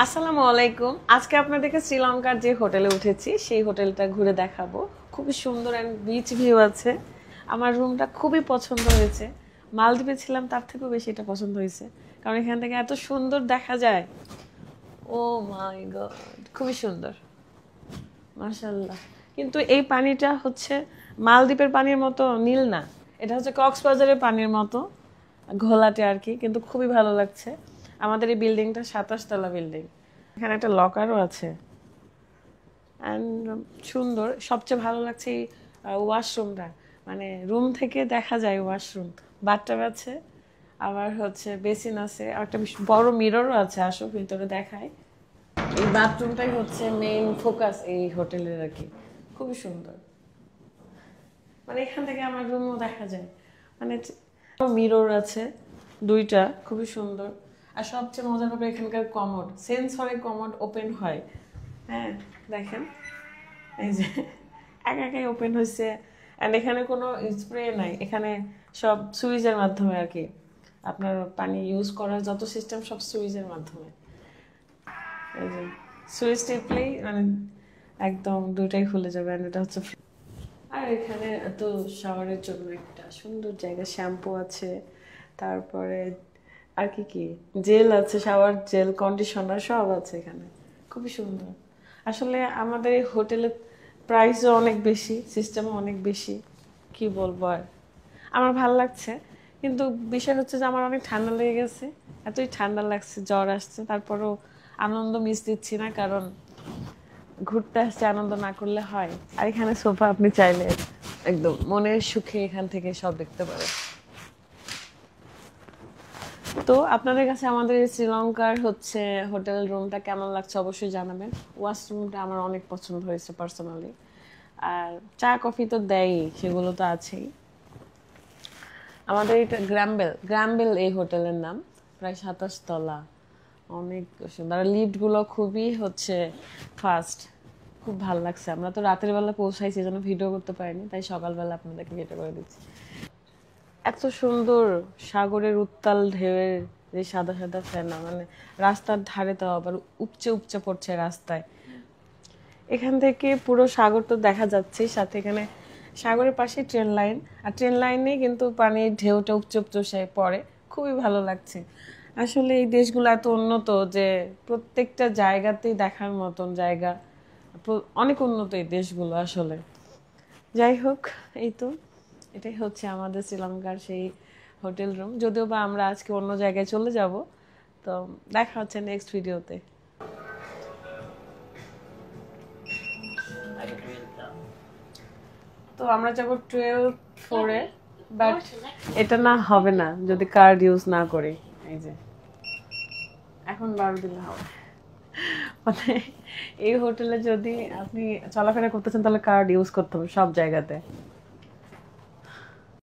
আসসালামু আলাইকুম। আজকে আপনাদেরকে শ্রীলঙ্কার যে হোটেলে উঠেছি সেই হোটেলটা ঘুরে দেখাবো। খুবই সুন্দর অ্যান্ড বিচ ভিউ আছে। আমার রুমটা খুবই পছন্দ হয়েছে। মালদ্বীপে ছিলাম তার থেকেও বেশি এটা পছন্দ হয়েছে, কারণ এখান থেকে এত সুন্দর দেখা যায়। ও মাই গড, খুবই সুন্দর, মাশাআল্লাহ। কিন্তু এই পানিটা হচ্ছে মালদ্বীপের পানির মতো নীল না, এটা হচ্ছে কক্সবাজারের পানির মতো ঘোলাটে আর কি, কিন্তু খুবই ভালো লাগছে। আমাদের এই বিল্ডিংটা 27 তলা বিল্ডিং। এখানে একটা লকারও আছে অ্যান্ড সুন্দর। সবচেয়ে ভালো লাগছে এই ওয়াশরুমটা, মানে রুম থেকে দেখা যায় ওয়াশরুম, বাথটাব আছে, আবার হচ্ছে বেসিন আছে, আর একটা বড় মিররও আছে। আসো ভিতরে দেখায়। এই বাথরুমটাই হচ্ছে মেইন ফোকাস এই হোটেলের আর কি। খুবই সুন্দর, মানে এখান থেকে আমার রুমও দেখা যায়, মানে মিরর আছে দুইটা, খুবই সুন্দর। আর সবচেয়ে মজার ব্যাপার এখানকার কমোড, সেন্সরে কমোড ওপেন হয়। হ্যাঁ দেখেন, এই যে একাই ওপেন হয়েছে। অ্যান্ড এখানে কোনো স্প্রে নাই, এখানে সব সুইচের মাধ্যমে আর কি। আপনার পানি ইউজ করার যত সিস্টেম সব সুইচের মাধ্যমে। এই যে সুইচ টিপলেই মানে একদম দুটাই খুলে যাবে। অ্যান্ড এটা হচ্ছে, আর এখানে তো শাওয়ারের জন্য একটা সুন্দর জায়গা, শ্যাম্পু আছে, তারপরে আর কি কি জেল আছে, শাওয়ার জেল, কন্ডিশনার সব আছে এখানে। খুবই সুন্দর। আসলে আমাদের এই হোটেলের প্রাইসও অনেক বেশি, সিস্টেমও অনেক বেশি, কি বলবো আর। আমার ভালো লাগছে, কিন্তু বিষয় হচ্ছে যে আমার অনেক ঠান্ডা লেগে গেছে, এতই ঠান্ডা লাগছে, জ্বর আসছে, তারপরেও আনন্দ মিস দিচ্ছি না, কারণ ঘুরতে আসছে, আনন্দ না করলে হয়। আর এখানে সোফা, আপনি চাইলে একদম মনের সুখে এখান থেকে সব দেখতে পারেন। তো আপনাদের কাছে আমাদের এই শ্রীলঙ্কার হচ্ছে হোটেল রুমটা কেমন লাগছে অবশ্যই জানাবেন। ওয়াশরুমটা আমার অনেক পছন্দ হয়েছে পার্সোনালি। আর চা কফি তো দেয়ই, সেগুলো তো আছেই। আমাদের এটা গ্রামবেল এই হোটেলের নাম, প্রায় 27 তলা, অনেক সুন্দর। আর লিফটগুলো খুবই হচ্ছে ফাস্ট, খুব ভালো লাগছে। আমরা তো রাতের বেলা পৌঁছাইছি, যেন ভিডিও করতে পারিনি, তাই সকালবেলা আপনাদেরকে ভিডিও করে দিচ্ছি। এত সুন্দর সাগরের উত্তাল ঢেউয়ের যে সাদা সাদা ফেনা, মানে রাস্তার ধারে, তো আবার উপচে উপচে পড়ছে রাস্তায়। এখান থেকে পুরো সাগর তো দেখা যাচ্ছে, সাথে এখানে সাগরের পাশে ট্রেন লাইন, আর ট্রেন লাইনে কিন্তু পানির ঢেউটা উপচে উপচে পড়ে। খুবই ভালো লাগছে। আসলে এই দেশগুলো এত উন্নত যে প্রত্যেকটা জায়গাতেই দেখার মতন জায়গা, অনেক উন্নত এই দেশগুলো আসলে। যাই হোক, এই তো এটাই হচ্ছে আমাদের শ্রীলঙ্কার সেই হোটেল রুম। যদিও বা আমরা আজকে অন্য জায়গায় চলে যাব, তো দেখা হচ্ছে নেক্সট ভিডিওতে। তো আমরা যাব 12 ফ্লোরে, বাট এটা না হবে না যদি কার্ড ইউজ না করি। এই যে এখন 12 দিলে হবে, মানে এই হোটেলে যদি আপনি চলাফেরা করতেছেন তাহলে কার্ড ইউজ করতে হবে সব জায়গাতে।